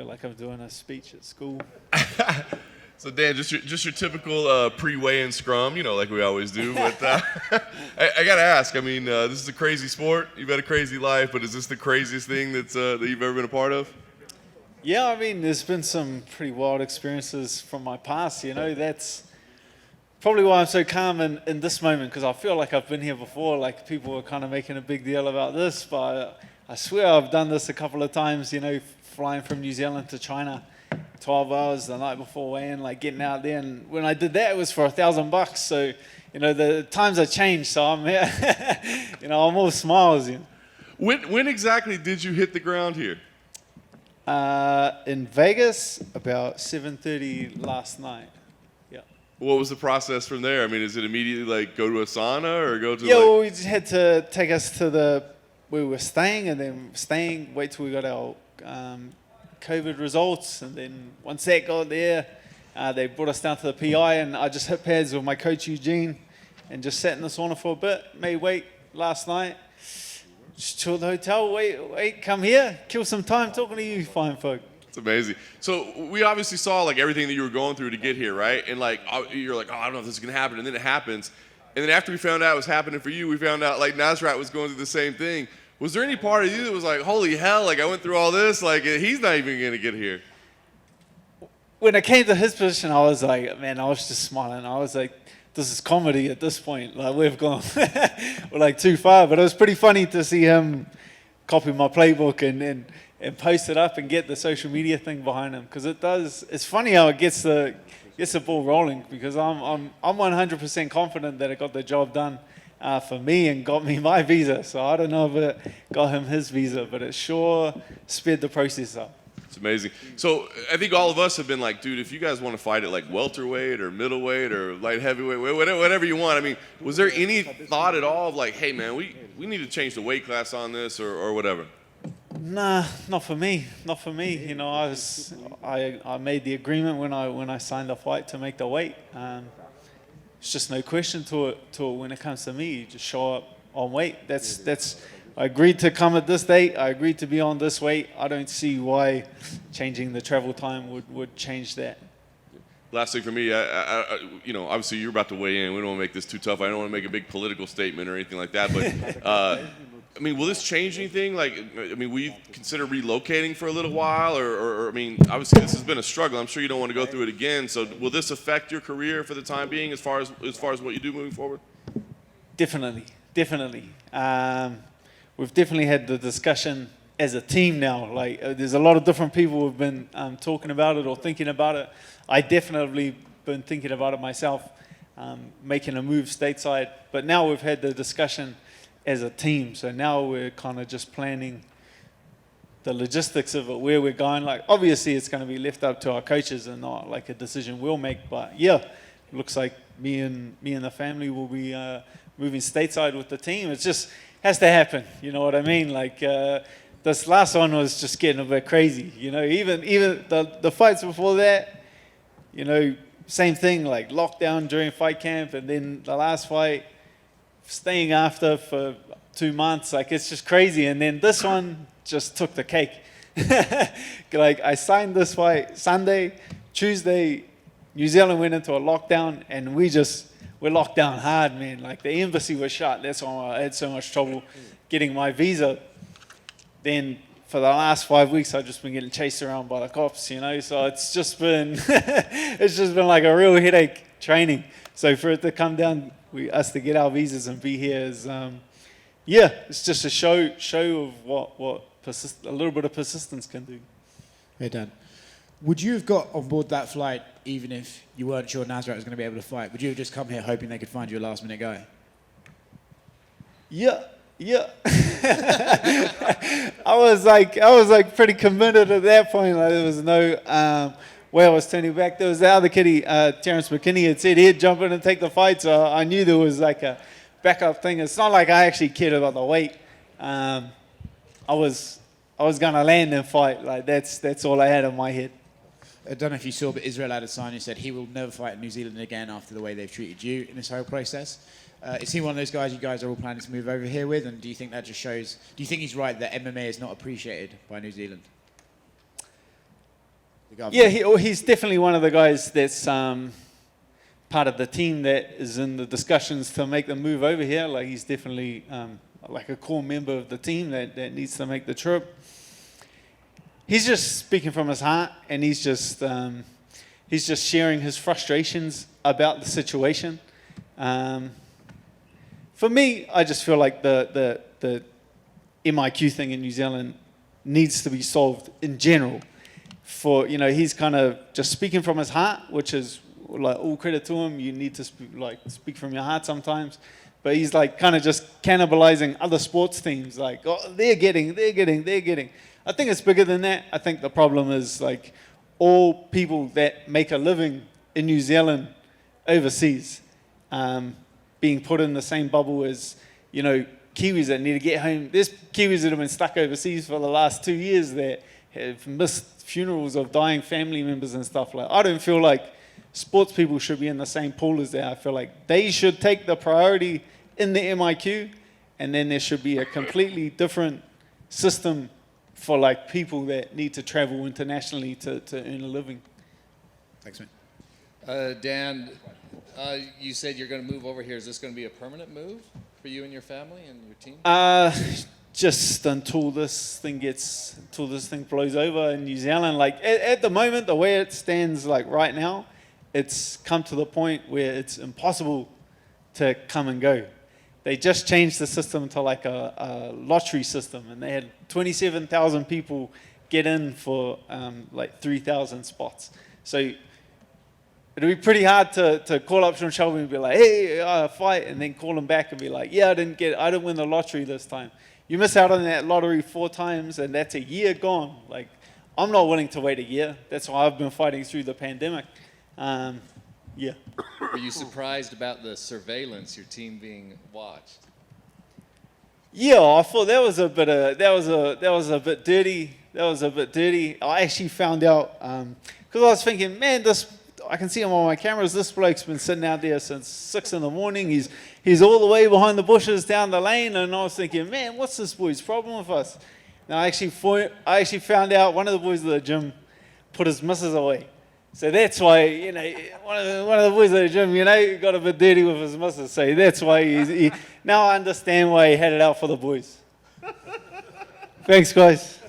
feel like I'm doing a speech at school. So Dan, just your typical pre-weigh-in scrum, like we always do. But I gotta ask. I mean, this is a crazy sport. You've had a crazy life, but is this the craziest thing that you've ever been a part of? Yeah, I mean, there's been some pretty wild experiences from my past. That's probably why I'm so calm in this moment, because I feel like I've been here before. Like, people were kind of making a big deal about this, but I swear I've done this a couple of times. Flying from New Zealand to China. 12 hours the night before weigh-in, like getting out there. And when I did that, it was for $1,000. So, the times have changed. So I'm here, I'm all smiles. When exactly did you hit the ground here? In Vegas, about 7:30 last night. Yeah. What was the process from there? I mean, is it immediately like go to a sauna or go to? Yeah, well, we just had to take us to where we were staying, and then wait till we got our COVID results, and then once that got there, they brought us down to the PI, and I just hit pads with my coach Eugene, and just sat in the sauna for a bit. Made weight last night. Just chilled at the hotel. Wait, come here, kill some time talking to you, fine folk. It's amazing. So we obviously saw like everything that you were going through to get here, right? And like you're like, I don't know if this is gonna happen, and then it happens. And then after we found out it was happening for you, we found out like Nasrat was going through the same thing. Was there any part of you that was like, holy hell, like I went through all this, like he's not even going to get here? When it came to his position, I was like, man, I was just smiling. I was like, this is comedy at this point. Like, we've gone, we're like too far. But it was pretty funny to see him copy my playbook and post it up and get the social media thing behind him. Because it's funny how it gets the ball rolling, because I'm 100% confident that it got the job done for me and got me my visa. So I don't know if it got him his visa, but it sure sped the process up. It's amazing. So I think all of us have been like, dude, if you guys want to fight at like welterweight or middleweight or light heavyweight, whatever you want. I mean, was there any thought at all of like, hey man, we need to change the weight class on this or whatever? Nah, not for me. Not for me. I made the agreement when I signed the fight to make the weight. It's just no question to it when it comes to me. You just show up on weight. That's. I agreed to come at this date. I agreed to be on this weight. I don't see why changing the travel time would change that. Last thing for me, obviously you're about to weigh in. We don't want to make this too tough. I don't want to make a big political statement or anything like that. But I mean, will this change anything? Like, I mean, will you consider relocating for a little while, or I mean, obviously this has been a struggle. I'm sure you don't want to go through it again. So, will this affect your career for the time being, as far as what you do moving forward? Definitely. We've definitely had the discussion as a team now. Like, there's a lot of different people who've been talking about it or thinking about it. I definitely been thinking about it myself, making a move stateside. But now we've had the discussion as a team. So now we're kind of just planning the logistics of it, where we're going. Like, obviously it's going to be left up to our coaches and not like a decision we'll make. But yeah, it looks like me and the family will be moving stateside with the team. It just has to happen. You know what I mean? Like, this last one was just getting a bit crazy. Even the fights before that, same thing, like lockdown during fight camp, and then the last fight, staying after for 2 months. Like, it's just crazy. And then this one just took the cake. Like, I signed this fight Sunday, Tuesday, New Zealand went into a lockdown, and we're locked down hard, man. Like, the embassy was shut. That's why I had so much trouble getting my visa. Then for the last 5 weeks, I've just been getting chased around by the cops, So it's just been like a real headache training. So for it to come down, us to get our visas and be here is, it's just a show of what a little bit of persistence can do. Hey Dan, would you have got on board that flight even if you weren't sure Nasrat was going to be able to fight? Would you have just come here hoping they could find you a last minute guy? Yeah. I was like pretty committed at that point. Like, there was no way I was turning back. There was the other kiddie, Terrence McKinney, had said he'd jump in and take the fight, so I knew there was like a backup thing. It's not like I actually cared about the weight. I was gonna land and fight. Like, that's all I had in my head. I don't know if you saw, but Israel had a sign who said he will never fight in New Zealand again after the way they've treated you in this whole process. Is he one of those guys you guys are all planning to move over here with? And do you think that just shows... Do you think he's right that MMA is not appreciated by New Zealand? the government? Yeah, he's definitely one of the guys that's part of the team that is in the discussions to make the move over here. Like he's definitely like a core member of the team that needs to make the trip. He's just speaking from his heart, and he's just sharing his frustrations about the situation. For me, I just feel like the MIQ thing in New Zealand needs to be solved in general. For he's kind of just speaking from his heart, which is like all credit to him. You need to speak from your heart sometimes, but he's like kind of just cannibalizing other sports teams. Like, oh, they're getting. I think it's bigger than that. I think the problem is like all people that make a living in New Zealand overseas being put in the same bubble as Kiwis that need to get home. There's Kiwis that have been stuck overseas for the last 2 years that have missed funerals of dying family members and stuff. Like, I don't feel like sports people should be in the same pool as that. I feel like they should take the priority in the MIQ, and then there should be a completely different system for like people that need to travel internationally to earn a living. Thanks, man. Dan, you said you're going to move over here. Is this going to be a permanent move for you and your family and your team? Just until this thing blows over in New Zealand. Like at the moment, the way it stands, like right now, it's come to the point where it's impossible to come and go. They just changed the system to like a lottery system, and they had 27,000 people get in for like 3,000 spots. So it'd be pretty hard to call up Sean Shelby and be like, hey, fight, and then call him back and be like, yeah, I didn't win the lottery this time. You miss out on that lottery 4 times, and that's a year gone. Like, I'm not willing to wait a year. That's why I've been fighting through the pandemic. Yeah. Were you surprised about the surveillance, your team being watched? Yeah, I thought that was a bit dirty. That was a bit dirty. I actually found out because I was thinking, man, I can see him on my cameras. This bloke's been sitting out there since 6 a.m. He's all the way behind the bushes down the lane, and I was thinking, man, what's this boy's problem with us? Now I actually found out one of the boys at the gym put his missus away. So that's why, one of the boys at the gym, got a bit dirty with his missus. So that's why now I understand why he had it out for the boys. Thanks, guys.